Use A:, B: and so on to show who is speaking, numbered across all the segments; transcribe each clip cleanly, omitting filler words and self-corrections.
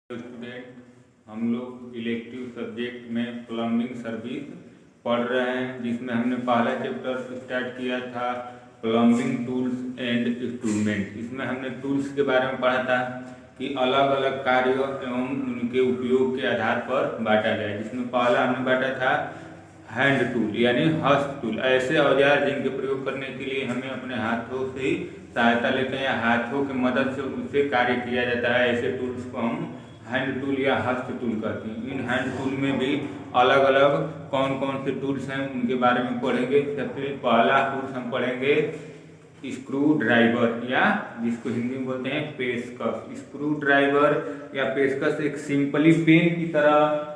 A: Student, हम लोग elective subject में प्लम्बिंग सर्विस पढ़ रहे हैं, जिसमें हमने पहला चैप्टर स्टार्ट किया था प्लम्बिंग टूल्स एंड इंस्ट्रूमेंट। इसमें हमने टूल्स के बारे में पढ़ा था कि अलग अलग कार्यों एवं उनके उपयोग के आधार पर बांटा जाए। जिसमें पहला हमने बांटा था हैंड टूल यानी हस्त टूल, ऐसे औजार जिनके प्रयोग करने के लिए हमें अपने हाथों से ही सहायता लेते हैं या हाथों की मदद से उससे कार्य किया जाता है। ऐसे टूल्स को हम हैंड टूल या हस्त टूल कहते हैं। इन हैंड टूल में भी अलग अलग कौन कौन से टूल्स हैं उनके बारे में पढ़ेंगे। सबसे पहला टूल्स हम पढ़ेंगे स्क्रू ड्राइवर या जिसको हिंदी में बोलते हैं पेचकस। स्क्रू ड्राइवर या पेचकस एक सिंपली पेन की तरह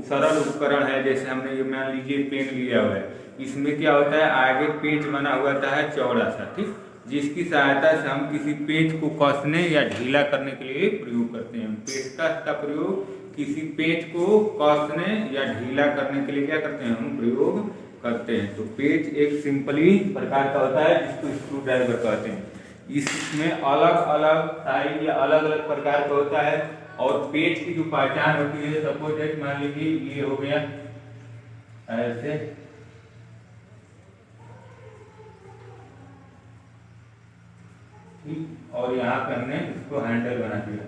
A: सरल उपकरण है। जैसे हमने ये मान लीजिए पेन लिया हुआ है, इसमें क्या होता है आगे पेच बना हुआ था है चौड़ा सा, ठीक, जिसकी सहायता से हम किसी पेच को कसने या ढीला करने के लिए प्रयोग करते हैं। पेचकस का प्रयोग किसी पेच को कसने या ढीला करने के लिए क्या करते हैं हम प्रयोग करते हैं। तो पेच एक सिंपली प्रकार का होता है जिसको स्क्रू ड्राइवर कहते हैं। इसमें अलग अलग साइज या अलग अलग प्रकार का होता है और पेच की जो पहचान होती है, सपोज मान लीजिए ये हो गया ऐसे, ठीक, और यहाँ पे हमने इसको हैंडल बना दिया,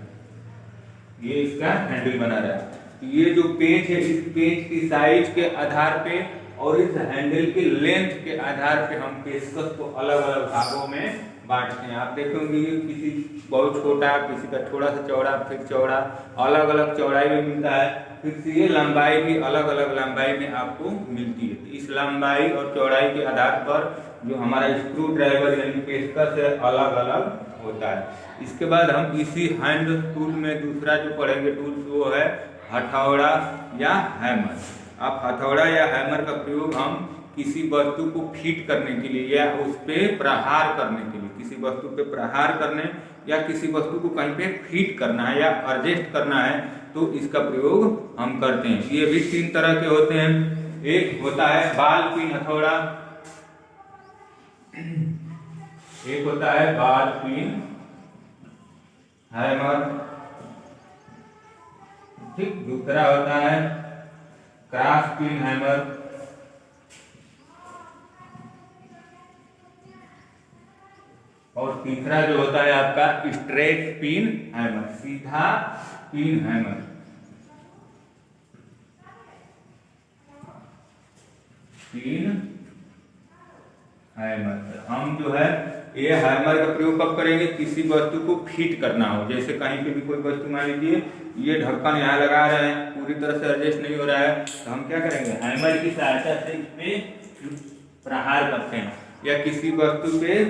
A: ये इसका हैंडल बना रहा है। ये जो पेच है इस पेच की साइज के आधार पे और इस हैंडल के लेंथ के आधार पे हम पेचकस को अलग अलग भागों में बांटते हैं। आप देखेंगे किसी बहुत छोटा, किसी का थोड़ा सा चौड़ा, फिर चौड़ा, अलग अलग चौड़ाई में मिलता है। फिर से ये लंबाई भी अलग अलग लंबाई में आपको मिलती है। इस लंबाई और चौड़ाई के आधार पर जो हमारा स्क्रू ड्राइवर यानी पेचकस है अलग अलग होता है। इसके बाद हम इसी हैंड टूल में दूसरा जो पढ़ेंगे टूल्स वो है हथौड़ा या हैमर। आप हथौड़ा या हैमर का प्रयोग हम किसी वस्तु को फिट करने के लिए या उस पर प्रहार करने के लिए, किसी वस्तु पे प्रहार करने या किसी वस्तु को कहीं पे फिट करना है या एडजस्ट करना है तो इसका प्रयोग हम करते हैं। ये भी तीन तरह के होते हैं। एक होता है बाल पिन हथौड़ा, एक होता है बाल पिन हैमर, ठीक, दूसरा होता है क्रॉस पिन हैमर, और तीसरा जो होता है आपका स्ट्रेट पिन हैमर, सीधा पिन हैमर। पिन हैमर हम जो है ये हैमर का प्रयोग कब करेंगे, किसी वस्तु को फिट करना हो। जैसे कहीं पे भी कोई वस्तु मान लीजिए ये ढक्कन यहाँ लगा रहे हैं, पूरी तरह से एडजस्ट नहीं हो रहा है, तो हम क्या करेंगे हैमर की सहायता से इस पे प्रहार करते हैं या किसी वस्तु पे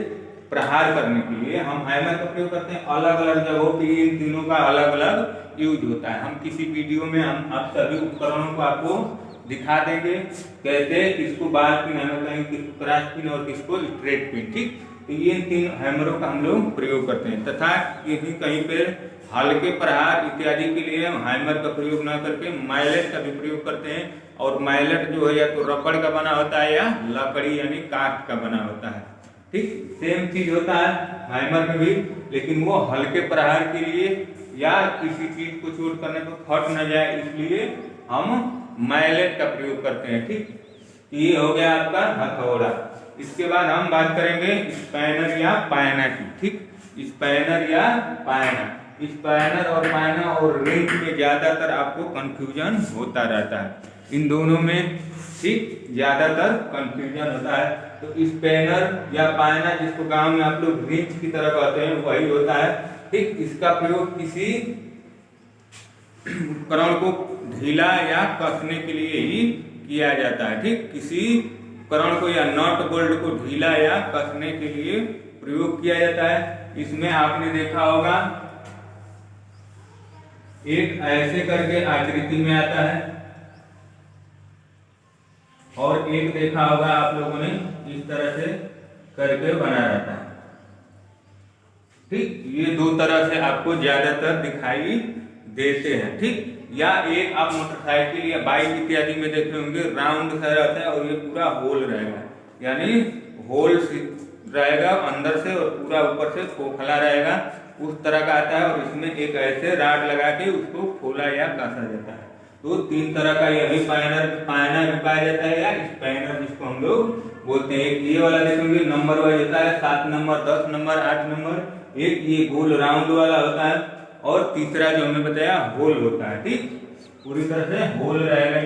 A: प्रहार करने के लिए हम हैमर का प्रयोग करते हैं। अलग अलग जगहों पे इन तीनों का अलग अलग यूज होता है। हम किसी वीडियो में हम आप सभी उपकरणों को आपको दिखा देंगे, कैसे किसको बाल पिन हैमर कहेंगे, किसको क्रॉस पिन और किसको स्ट्रेट पिन, ठीक। तो ये तीन हैमरों का हम लोग प्रयोग करते हैं तथा यही कहीं पे हल्के प्रहार इत्यादि के लिए हम हैमर का प्रयोग न करके माइलेट का भी प्रयोग करते हैं। और माइलेट जो है या तो रबड़ का बना होता है या लकड़ी यानी काठ का बना होता है, ठीक। सेम चीज होता है हैमर में भी, लेकिन वो हल्के प्रहार के लिए या किसी चीज को चोट करने पर फट न जाए इसलिए हम माइलेट का प्रयोग करते हैं, ठीक। ये हो गया आपका हथौड़ा। इसके बाद हम बात करेंगे स्पैनर या पैना की, ठीक। स्पैनर या पैना, स्पैनर और पैना और रिंच में ज्यादातर आपको कंफ्यूजन होता रहता है, इन दोनों में, ठीक, ज्यादातर कंफ्यूजन होता है। तो स्पैनर या पैना जिसको गांव में आप लोग रिंच की तरह कहते हैं वही होता है, ठीक। इसका प्रयोग किसी उपकरण को ढीला या कसने के लिए ही किया जाता है, ठीक। किसी उपकरण को या नट बोल्ट को ढीला या कसने के लिए प्रयोग किया जाता है। इसमें आपने देखा होगा एक ऐसे करके आकृति में आता है और एक देखा होगा आप लोगों ने इस तरह से करके बना रहता है, ठीक। ये दो तरह से आपको ज्यादातर दिखाई देते हैं, ठीक। या एक आप मोटरसाइकिल या बाइक इत्यादि में देखे होंगे राउंड सा रहता है और ये पूरा होल रहेगा, यानी होल रहेगा अंदर से और पूरा ऊपर से खोखला रहेगा, उस तरह का आता है, और इसमें एक ऐसे राड लगा के उसको खोला या कसा जाता है। तो 3 तरह का यह भी पायना भी पाया जाता है, या स्पैनर जिसको हम लोग बोलते हैं। एक ये वाला देखेंगे नंबर वाइज होता है, 7 नंबर, 10 नंबर, 8 नंबर। एक ये गोल राउंड वाला होता है, और तीसरा जो हमने बताया होल होता है। ठीक, पूरी तरह से होल रहेगा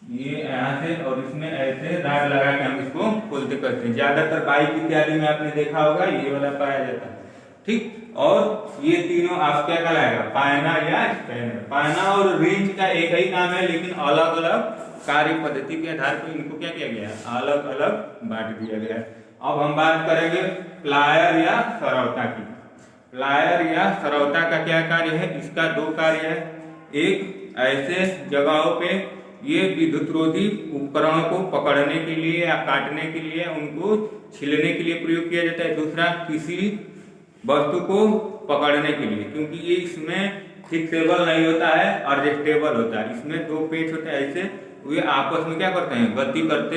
A: ये यहाँ से, और इसमें ऐसे राड लगा के हम इसको खोलते करते हैं। ज्यादातर बाइक इत्यादि में आपने देखा होगा ये वाला पाया जाता है। ठीक, और ये तीनों आप क्या कहलाएगा, पायना या स्पैनर। पायना और रिंच का एक ही काम है, लेकिन अलग अलग कार्य पद्धति के आधार पर इनको क्या किया गया है, अलग अलग बांट दिया गया है। अब हम बात करेंगे प्लायर या सरौता की। प्लायर या सरौता का क्या कार्य है, इसका 2 कार्य है। एक, ऐसे जगहों पे ये विद्युत रोधी उपकरणों को पकड़ने के लिए या काटने के लिए, उनको छीलने के लिए प्रयोग किया जाता है। दूसरा, किसी वस्तु को पकड़ने के लिए, क्योंकि ये इसमें फिक्सेबल नहीं होता है, एडजस्टेबल होता है। इसमें 2 पेच होते हैं, ऐसे वे आपस में क्या करते हैं, गति करते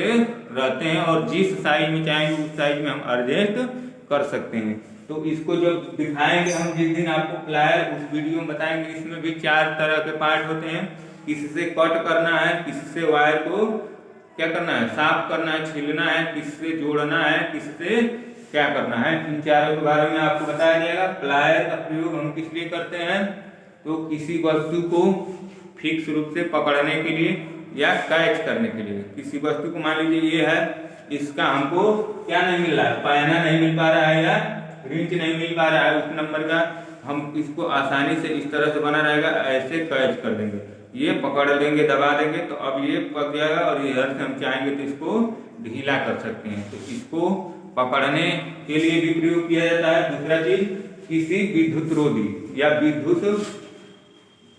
A: रहते हैं, और जिस साइज में चाहेंगे उस साइज में हम एडजस्ट कर सकते हैं। तो इसको जब दिखाएंगे हम जिस दिन आपको प्लायर, उस वीडियो में बताएंगे। इसमें भी 4 तरह के पार्ट होते हैं। किसी से कट करना है, किसी से वायर को क्या करना है, साफ करना है, छीलना है, किसी से जोड़ना है, किसी से क्या करना है। इन चारों के बारे में आपको बताया जाएगा। प्लायर का प्रयोग हम किस लिए करते हैं, तो किसी वस्तु को फिक्स रूप से पकड़ने के लिए या कैच करने के लिए। किसी वस्तु को मान लीजिए ये है, इसका हमको क्या नहीं मिल रहा है, पायना नहीं मिल पा रहा है या रिंच नहीं मिल पा रहा है उस नंबर का, हम इसको आसानी से इस तरह से बना रहेगा, ऐसे कैच कर देंगे, ये पकड़ लेंगे, दबा देंगे, तो अब ये पक जाएगा, और ये से हम चाहेंगे तो इसको ढीला कर सकते हैं। तो इसको पकड़ने के लिए भी प्रयोग किया जाता है। दूसरा चीज, किसी विद्युत रोधी या विद्युत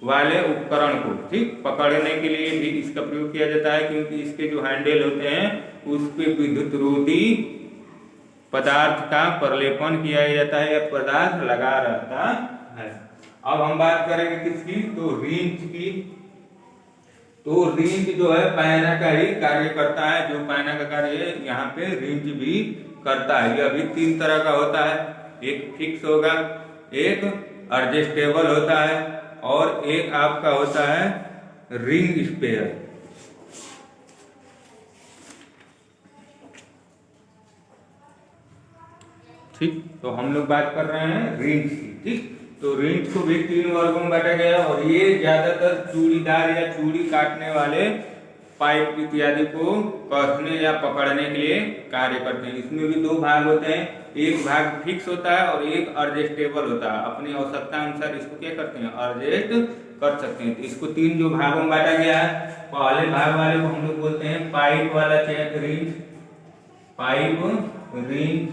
A: वाले उपकरण को ठीक पकड़ने के लिए भी इसका प्रयोग किया जाता है, क्योंकि इसके जो हैंडल होते हैं उस पे विद्युत रोधी पदार्थ का प्रलेपन किया जाता है या पदार्थ लगा रहता है। अब हम बात करेंगे किसकी, तो रिंच की। तो रिंच जो है पायना का ही कार्य करता है। जो पायना का कार्य है यहाँ पे रिंच भी करता है। यह भी 3 तरह का होता है, एक फिक्स होगा, एक एडजस्टेबल होता है, और एक आपका होता है रिंग स्पेयर। ठीक, तो हम लोग बात कर रहे हैं रिंच की। ठीक, तो रिंच को भी 3 वर्गों में बांटा गया, और ये ज्यादातर चूड़ीदार या चूड़ी काटने वाले पाइप इत्यादि को कसने या पकड़ने के लिए कार्य करते हैं। इसमें भी 2 भाग होते हैं, एक भाग फिक्स होता है और एक एडजस्टेबल होता है। अपनी आवश्यकता अनुसार इसको क्या करते हैं, एडजस्ट कर सकते हैं। तो इसको 3 जो भागों में बांटा गया है, पहले भाग वाले को हम लोग बोलते हैं पाइप वाला wrench, pipe wrench,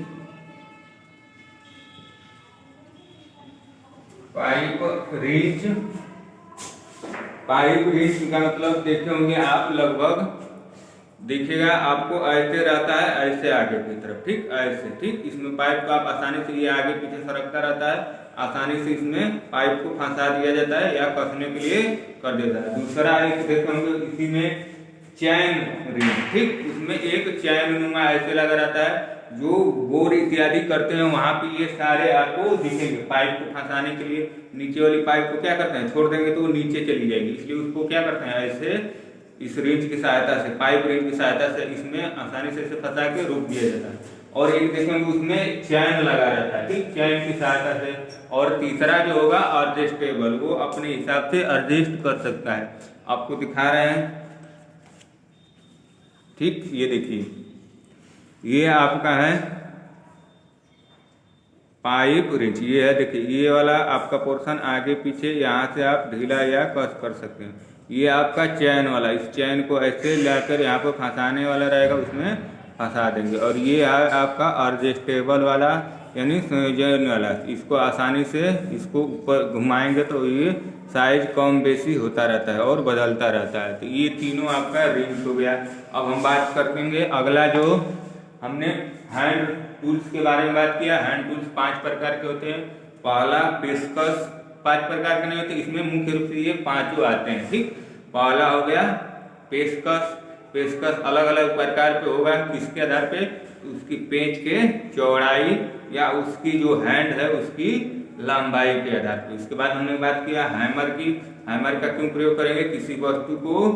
A: pipe wrench. Pipe wrench का मतलब देखे होंगे आप, लगभग दिखेगा आपको ऐसे रहता है, ऐसे आगे की तरफ, ठीक ऐसे। ठीक, इसमें पाइप को आप आसानी से, ये आगे पीछे सरकता रहता है, आसानी से इसमें पाइप को फंसा दिया जाता है या कसने के लिए कर देता है। दूसरा एक देखे होंगे, इसी में चैन रिंच। ठीक, उसमें एक चैन नुमा ऐसे लगा रहता है, जो बोर इत्यादि करते हैं वहां पे ये सारे आपको दिखेंगे। पाइप को फंसाने के लिए नीचे वाली पाइप को क्या करते हैं, छोड़ देंगे तो वो नीचे चली जाएगी, इसलिए उसको क्या करते हैं, ऐसे इस रिंच की सहायता से, पाइप रिंच की सहायता से इसमें आसानी से इसे फंसा के रोक दिया जाता है। और एक देखेंगे उसमें चैन लगा रहता है, ठीक, चैन की सहायता से। और तीसरा जो होगा एडजस्टेबल, वो अपने हिसाब से एडजस्ट कर सकता है। आपको दिखा रहे हैं, ठीक, ये देखिए, ये आपका है पाइप रिंच, ये है देखिए, ये वाला आपका पोर्शन आगे पीछे यहाँ से आप ढीला या कस कर सकते हैं। ये आपका चैन वाला, इस चैन को ऐसे लाकर यहाँ पर फंसाने वाला रहेगा, उसमें फंसा देंगे। और ये है आपका एडजस्टेबल वाला, यानी संयोजन वाला, इसको आसानी से इसको ऊपर घुमाएंगे तो ये साइज कम बेसी होता रहता है और बदलता रहता है। तो ये तीनों आपका रिंच हो गया। अब हम बात करेंगे अगला, जो हमने हैंड टूल्स के बारे में बात किया। हैंड टूल्स 5 प्रकार के होते हैं। पहला पेशकश, 5 प्रकार के नहीं होते, इसमें मुख्य रूप से ये 5 आते हैं। ठीक, पहला हो गया पेशकश। पेशकश अलग अलग प्रकार पे होगा, किसके आधार पे, उसकी पेंच के चौड़ाई या उसकी जो हैंड है उसकी लंबाई के आधार पर। इसके बाद हमने बात किया हैमर की। हैमर का क्यों प्रयोग करेंगे? किसी वस्तु को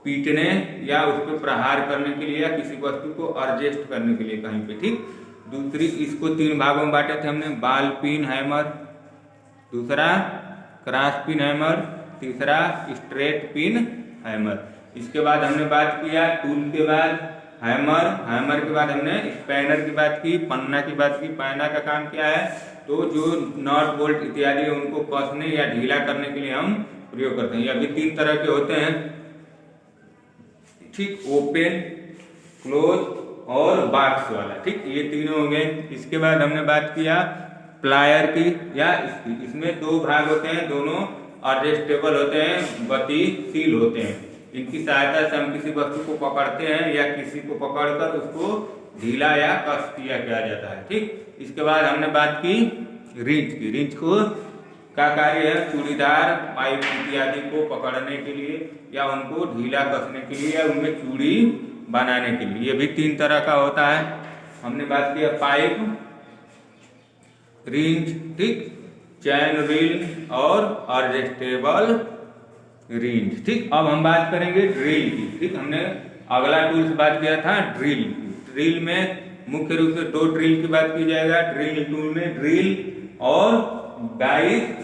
A: पीटने या उस पर प्रहार करने के लिए या किसी वस्तु को एडजस्ट करने के लिए कहीं पे, ठीक। दूसरी, इसको 3 भागों में बांटे थे हमने, बॉल पिन हैमर, दूसरा क्रॉस पिन हैमर, तीसरा स्ट्रेट पिन हैमर। इसके बाद हमने बात किया टूल के बाद हैमर, हैमर के बाद हमने स्पैनर की बात की, पन्ना की बात की। पन्ना का काम क्या है? तो जो नट बोल्ट इत्यादि है उनको कसने या ढीला करने के लिए हम प्रयोग करते हैं। ये अभी 3 तरह के होते हैं, ठीक, ओपन, क्लोज और बॉक्स वाला, ठीक, ये तीनों हो गए। इसके बाद हमने बात किया प्लायर की या इसकी। इसमें 2 भाग होते हैं, दोनों एडजस्टेबल होते हैं, गतिशील होते हैं। इनकी सहायता से हम किसी वस्तु को पकड़ते हैं या किसी को पकड़कर उसको ढीला या कस किया जाता है, ठीक। इसके बाद हमने बात की रिंच की। रिंच को का कार्य है चूड़ीदार पाइप इत्यादि को पकड़ने के लिए या उनको ढीला कसने के लिए या उनमें चूड़ी बनाने के लिए। ये भी 3 तरह का होता है। हमने बात किया पाइप, रिंच, ठीक, चैन रील और एडजस्टेबल रिंच, ठीक। अब हम बात करेंगे ड्रिल की, ठीक। हमने अगला टूल से बात किया था ड्रिल। ड्रिल में मुख्य रूप से 2 ड्रिल की बात की जाएगा। ड्रिल टूल में ड्रिल और बाइट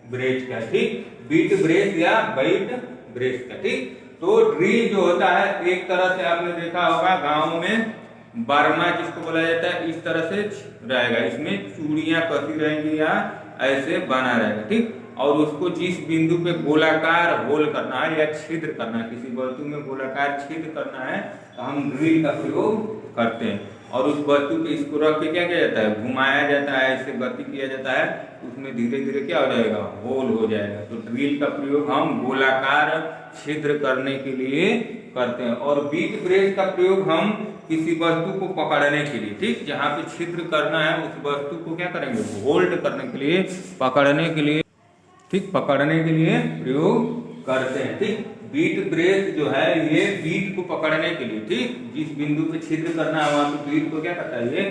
A: ब्रेच का, ठीक, बीट ब्रेच या बाइट ब्रेच का, ठीक। तो ड्रिल जो होता है एक तरह से आपने देखा होगा गांव में बर्मा जिसको बोला जाता है, इस तरह से रहेगा, इसमें चूड़ियां कसी रहेंगी या ऐसे बना रहेगा, ठीक। और उसको जिस बिंदु पे गोलाकार होल करना है या छिद्र करना है, किसी वस्तु में गोलाकार छिद्र करना है तो हम ड्रिल का प्रयोग करते हैं। और उस वस्तु पे इसको रख के क्या किया जाता है? घुमाया जाता है, ऐसे गति किया जाता है, उसमें धीरे धीरे क्या हो जाएगा? होल हो जाएगा। तो ड्रिल का प्रयोग हम गोलाकार छिद्र करने के लिए करते हैं। और बीट ब्रेच का प्रयोग हम किसी वस्तु को पकड़ने के लिए, ठीक, जहाँ पे छिद्र करना है उस वस्तु को क्या करेंगे? होल्ड करने के लिए, पकड़ने के लिए, ठीक, पकड़ने के लिए प्रयोग करते हैं, ठीक। बीट ब्रेच जो है ये बीट को पकड़ने के लिए, ठीक, जिस बिंदु पे छिद्र करना है वहां पे बीट को क्या करता है? ये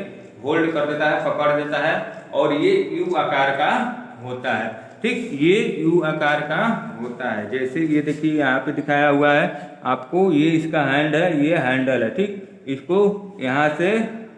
A: होल्ड कर देता है, पकड़ देता है। और ये यू आकार का होता है, ठीक, ये यू आकार का होता है। जैसे ये देखिए यहाँ पे दिखाया हुआ है आपको, ये इसका हैंड है, ये हैंडल है, ठीक। इसको यहाँ से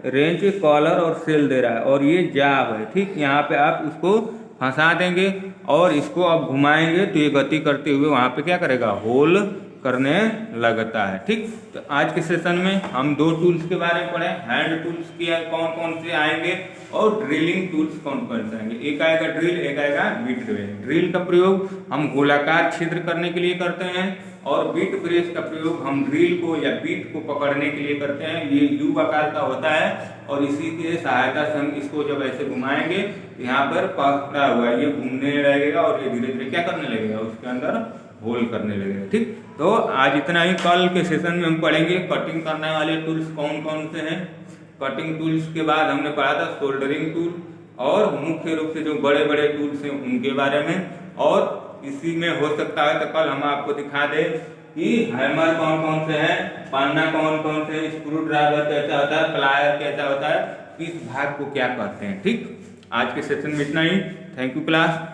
A: रेंच, कॉलर और सेल दे रहा है और ये जाब है, ठीक। यहाँ पे आप उसको फंसा देंगे और इसको अब घुमाएंगे तो ये गति करते हुए वहां पे क्या करेगा? होल करने लगता है, ठीक। तो आज के सेशन में हम 2 टूल्स के बारे में पढ़े, हैंड टूल्स की कौन कौन से आएंगे और ड्रिलिंग टूल्स कौन कौन से आएंगे। एक आएगा ड्रिल, एक आएगा बीट ब्रेच। ड्रिल का प्रयोग हम गोलाकार छिद्र करने के लिए करते हैं और बीट ब्रेच का प्रयोग हम ड्रिल को या बीट को पकड़ने के लिए करते हैं। ये यू आकार का होता है और इसी की सहायता से हम इसको जब ऐसे घुमाएंगे यहाँ पर पकड़ा हुआ है, ये घूमने लगेगा और ये धीरे धीरे क्या करने लगेगा? उसके अंदर होल करने लगेगा, ठीक। तो आज इतना ही। कल के सेशन में हम पढ़ेंगे कटिंग करने वाले टूल्स कौन कौन से हैं। कटिंग टूल्स के बाद हमने पढ़ा था सोल्डरिंग टूल और मुख्य रूप से जो बड़े बड़े टूल्स हैं उनके बारे में। और इसी में हो सकता है तो कल हम आपको दिखा दें कि हैमर कौन कौन से हैं, पन्ना कौन कौन से, स्क्रू ड्राइवर कैसा होता है, प्लायर कैसा होता है, किस भाग को क्या कहते हैं, ठीक। आज के सेशन में इतना ही। Thank you class.